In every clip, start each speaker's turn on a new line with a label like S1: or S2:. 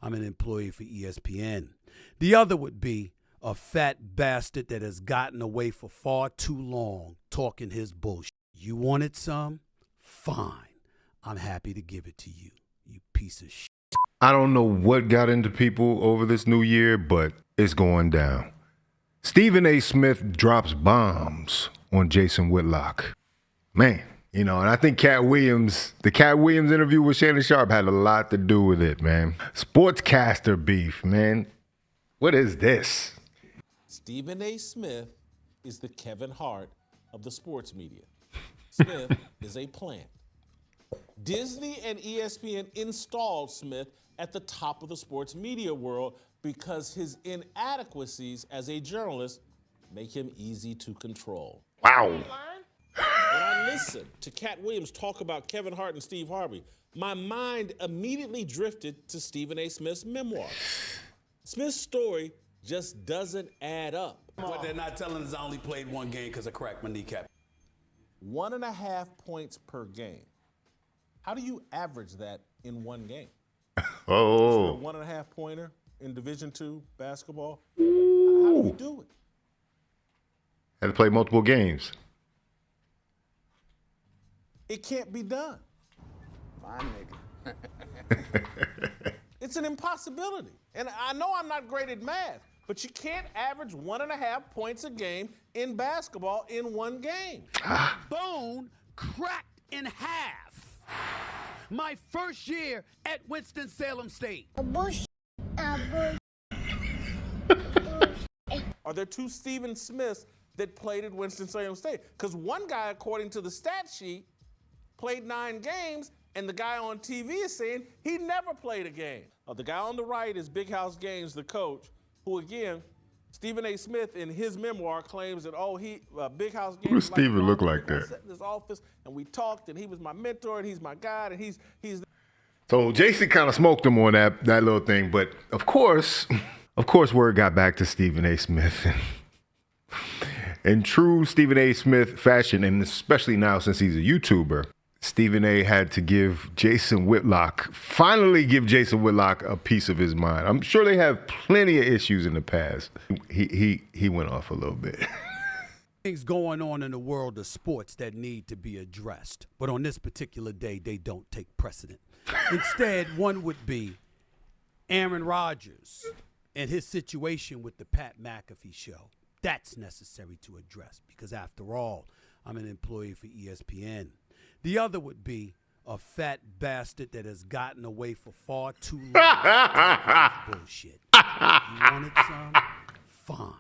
S1: I'm an employee for ESPN. The other would be a fat bastard that has gotten away for far too long talking his bullshit. You wanted some? Fine. I'm happy to give it to you, you piece of shit.
S2: I don't know what got into people over this new year, but it's going down. Stephen A. Smith drops bombs on Jason Whitlock. Man, and I think the Cat Williams interview with Shannon Sharpe had a lot to do with it, man. Sportscaster beef, man. What is this?
S3: Stephen A. Smith is the Kevin Hart of the sports media. Smith is a plant. Disney and ESPN installed Smith at the top of the sports media world because his inadequacies as a journalist make him easy to control.
S2: Wow.
S3: When I listen to Cat Williams talk about Kevin Hart and Steve Harvey, my mind immediately drifted to Stephen A. Smith's memoir. Smith's story just doesn't add up.
S1: What they're not telling is I only played one game because I cracked my kneecap.
S3: 1.5 points per game. How do you average that in one game?
S2: Oh.
S3: Is there a 1.5 pointer in Division II basketball? How do you do it?
S2: Had to play multiple games.
S3: It can't be done.
S4: Fine, nigga.
S3: It's an impossibility. And I know I'm not great at math, but you can't average 1.5 points a game in basketball in one game.
S5: Bone cracked in half. My first year at Winston-Salem State.
S3: Are there two Stephen Smiths that played at Winston-Salem State? Because one guy, according to the stat sheet, played 9 games, and the guy on TV is saying he never played a game. The guy on the right is Big House Gaines, the coach, who again, Stephen A. Smith in his memoir claims that, Big House Gaines.
S2: Who does Stephen look like that?
S3: I sat in his office and we talked, and he was my mentor, and he's my guide, and he's.
S2: So Jason kind of smoked him on that little thing, but of course, word got back to Stephen A. Smith. In true Stephen A. Smith fashion, and especially now since he's a YouTuber, Stephen A. had to finally give Jason Whitlock a piece of his mind. I'm sure they have plenty of issues in the past. He went off a little bit.
S1: Things going on in the world of sports that need to be addressed. But on this particular day, they don't take precedent. Instead, one would be Aaron Rodgers and his situation with the Pat McAfee show. That's necessary to address because, after all, I'm an employee for ESPN. The other would be a fat bastard that has gotten away for far too long. Bullshit. You wanted some? Fine.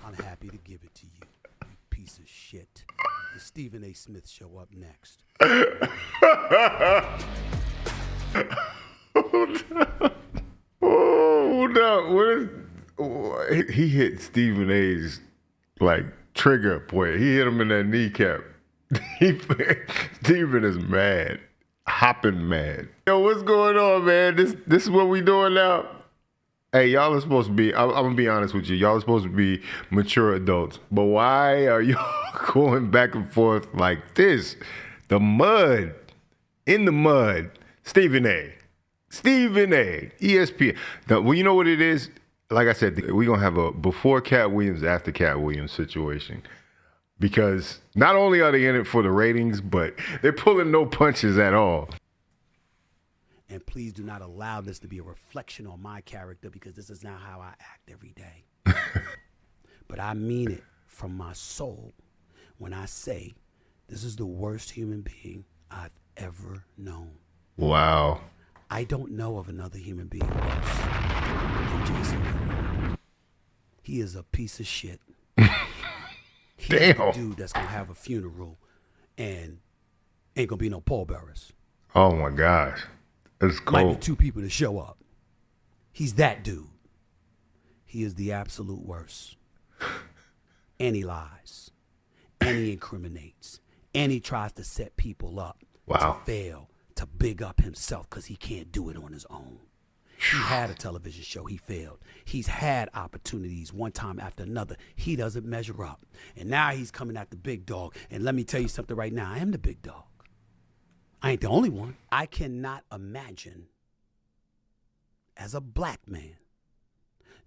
S1: I'm happy to give it to you, you piece of shit. The Stephen A. Smith show up next.
S2: Hold up. He hit Stephen A.'s trigger point. He hit him in that kneecap. Stephen is mad, hopping mad. Yo, what's going on, man? This is what we doing now. Hey, y'all are supposed to be. I'm gonna be honest with you. Y'all are supposed to be mature adults, but why are y'all going back and forth like this? The mud, in the mud. Stephen A. ESPN. Now, well, you know what it is? Like I said, we're gonna have a before Cat Williams, after Cat Williams situation. Because not only are they in it for the ratings, but they're pulling no punches at all.
S1: And please do not allow this to be a reflection on my character because this is not how I act every day. But I mean it from my soul when I say this is the worst human being I've ever known.
S2: Wow.
S1: I don't know of another human being worse than Jason Whitlock. He is a piece of shit. He's
S2: Damn.
S1: the dude that's going to have a funeral and ain't going to be no pallbearers.
S2: Oh, my gosh. It's cold.
S1: Might be 2 people to show up. He's that dude. He is the absolute worst. And he lies. And he incriminates. And he tries to set people up to fail, to big up himself because he can't do it on his own. He had a television show. He failed. He's had opportunities one time after another. He doesn't measure up. And now he's coming at the big dog. And let me tell you something right now. I am the big dog. I ain't the only one. I cannot imagine as a black man,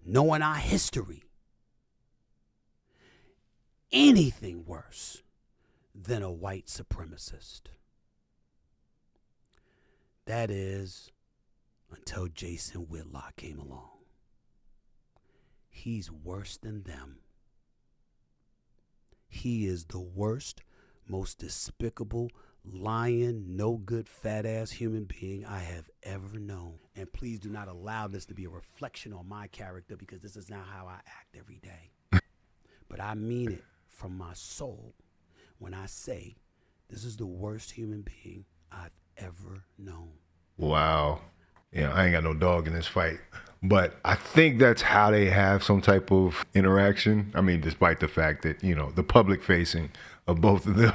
S1: knowing our history, anything worse than a white supremacist. That is, until Jason Whitlock came along. He's worse than them. He is the worst, most despicable, lying, no good, fat ass human being I have ever known. And please do not allow this to be a reflection on my character, because this is not how I act every day. But I mean it from my soul when I say this is the worst human being I've ever known.
S2: Wow. Yeah, I ain't got no dog in this fight. But I think that's how they have some type of interaction. I mean, despite the fact that, you know, the public facing of both of them.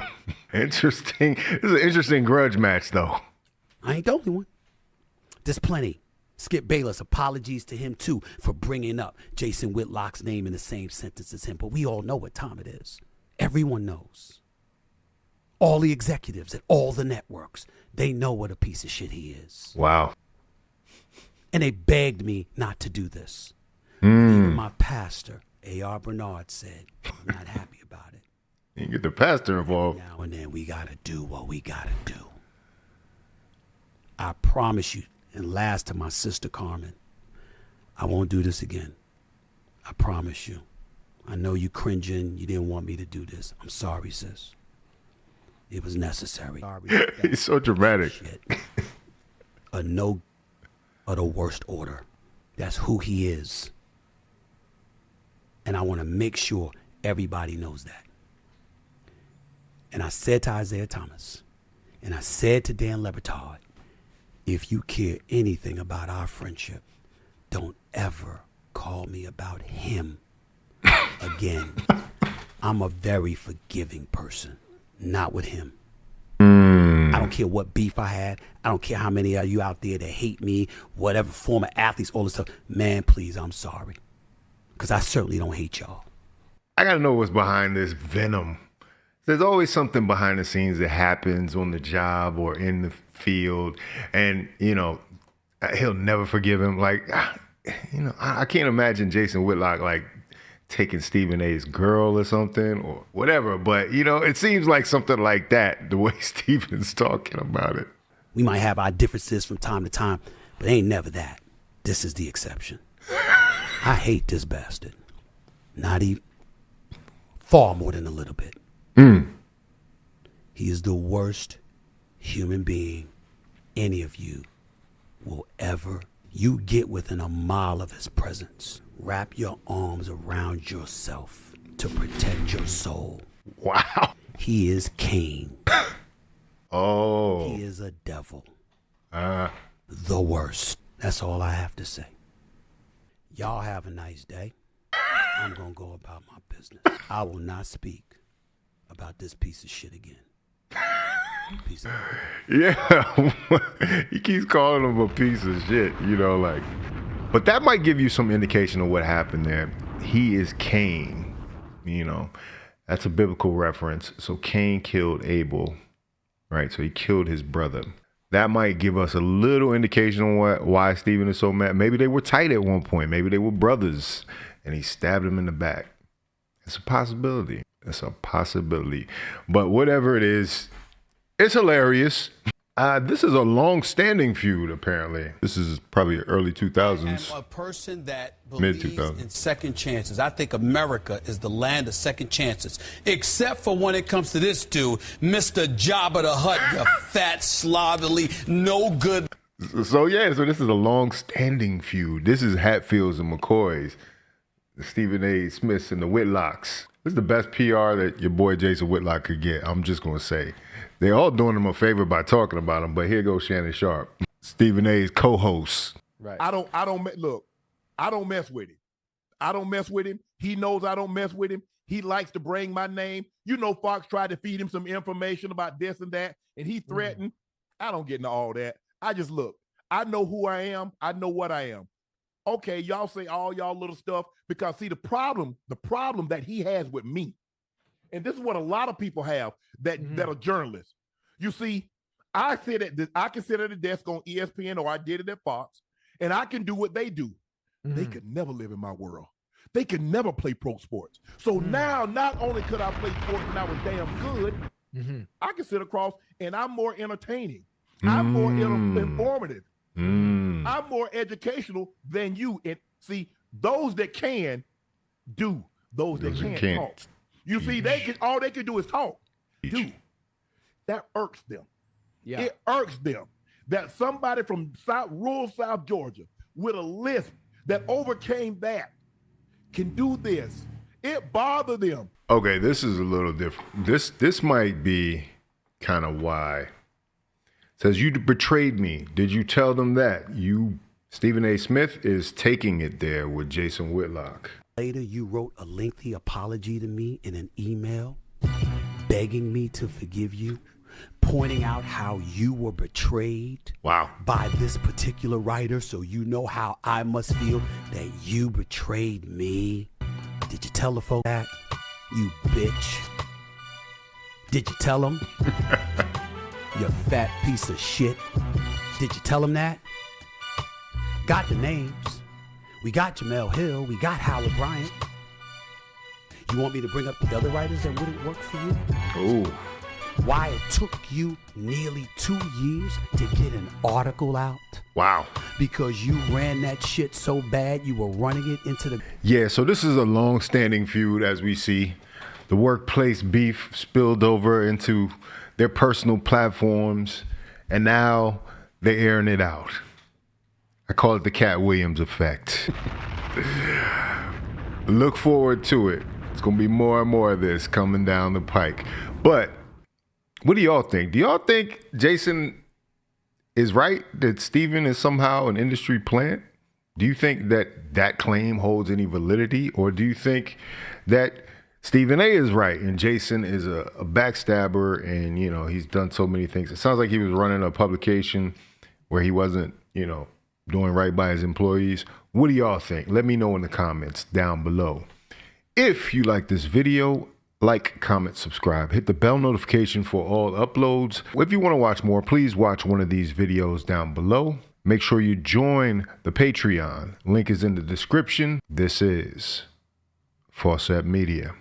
S2: Interesting. This is an interesting grudge match, though.
S1: I ain't the only one. There's plenty. Skip Bayless, apologies to him, too, for bringing up Jason Whitlock's name in the same sentence as him. But we all know what time it is. Everyone knows. All the executives at all the networks, they know what a piece of shit he is.
S2: Wow.
S1: And they begged me not to do this. Even my pastor, A.R. Bernard, said, I'm not happy about it.
S2: You get the pastor involved.
S1: Now and then we got to do what we got to do. I promise you, and last to my sister Carmen, I won't do this again. I promise you. I know you cringing. You didn't want me to do this. I'm sorry, sis. It was necessary. Sorry.
S2: He's so dramatic.
S1: Shit. A no of the worst order. That's who he is. And I want to make sure everybody knows that. And I said to Isaiah Thomas, and I said to Dan Lebertard, if you care anything about our friendship, don't ever call me about him again. I'm a very forgiving person, not with him. I don't care what beef I had. I don't care how many of you out there that hate me, whatever, former athletes, all this stuff. Man, please, I'm sorry. Because I certainly don't hate y'all.
S2: I got to know what's behind this venom. There's always something behind the scenes that happens on the job or in the field. And, you know, he'll never forgive him. Like, you know, I can't imagine Jason Whitlock, like, taking Stephen A's girl or something or whatever. But, you know, it seems like something like that, the way Stephen's talking about it.
S1: We might have our differences from time to time, but ain't never that. This is the exception. I hate this bastard. Not even, far more than a little bit. He is the worst human being any of you will ever. You get within a mile of his presence. Wrap your arms around yourself to protect your soul.
S2: Wow.
S1: He is Cain.
S2: Oh.
S1: He is a devil. The worst. That's all I have to say. Y'all have a nice day. I'm going to go about my business. I will not speak about this piece of shit again. Piece of
S2: Yeah. He keeps calling him a piece of shit, you know, like. But that might give you some indication of what happened there. He is Cain, you know. That's a biblical reference. So Cain killed Abel, right? So he killed his brother. That might give us a little indication on why Stephen is so mad. Maybe they were tight at one point. Maybe they were brothers, and he stabbed him in the back. It's a possibility. It's a possibility. But whatever it is, it's hilarious. This is a long-standing feud, apparently. This is probably early 2000s.
S1: I'm a person that believes
S2: Mid-2000s.
S1: in second chances. I think America is the land of second chances, except for when it comes to this dude, Mr. Jabba the Hutt, you fat, slovenly, no good.
S2: So this is a long-standing feud. This is Hatfields and McCoys, the Stephen A. Smiths and the Whitlocks. This is the best PR that your boy Jason Whitlock could get. I'm just going to say. They're all doing him a favor by talking about him, but here goes Shannon Sharp, Stephen A.'s co-host.
S4: Right. I don't mess with him. I don't mess with him. He knows I don't mess with him. He likes to bring my name. You know, Fox tried to feed him some information about this and that, and he threatened. I don't get into all that. I just look. I know who I am. I know what I am. Okay, y'all say all y'all little stuff because see the problem that he has with me, and this is what a lot of people have that are journalists. You see, I can sit at the desk on ESPN, or I did it at Fox, and I can do what they do. They could never live in my world. They could never play pro sports. So now, not only could I play sports and I was damn good, I can sit across and I'm more entertaining. I'm more informative. I'm more educational than you. And see, those that can do, those that can't talk. You see, all they can do is talk. Do. That irks them.
S1: Yeah.
S4: It irks them that somebody from rural South Georgia with a lisp that overcame that can do this. It bothered them.
S2: Okay, this is a little different. This might be kind of why. It says, you betrayed me. Did you tell them that? Stephen A. Smith is taking it there with Jason Whitlock.
S1: Later, you wrote a lengthy apology to me in an email, begging me to forgive you, pointing out how you were betrayed by this particular writer, so you know how I must feel that you betrayed me. Did you tell the folk that, you bitch? Did you tell them? You fat piece of shit. Did you tell them that? Got the names. We got Jamel Hill. We got Howard Bryant. You want me to bring up the other writers that wouldn't work for you?
S2: Oh.
S1: Why it took you nearly 2 years to get an article out?
S2: Wow.
S1: Because you ran that shit so bad you were running it into the...
S2: Yeah, so this is a long-standing feud, as we see. The workplace beef spilled over into their personal platforms, and now they're airing it out. I call it the Cat Williams effect. Look forward to it. It's going to be more and more of this coming down the pike. But what do y'all think? Do y'all think Jason is right, that Stephen is somehow an industry plant? Do you think that claim holds any validity? Or do you think that Stephen A. is right and Jason is a backstabber and, he's done so many things? It sounds like he was running a publication where he wasn't, doing right by his employees. What do y'all think? Let me know in the comments down below. If you like this video, like, comment, subscribe. Hit the bell notification for all uploads. If you want to watch more, please watch one of these videos down below. Make sure you join the Patreon. Link is in the description. This is Faucette Media.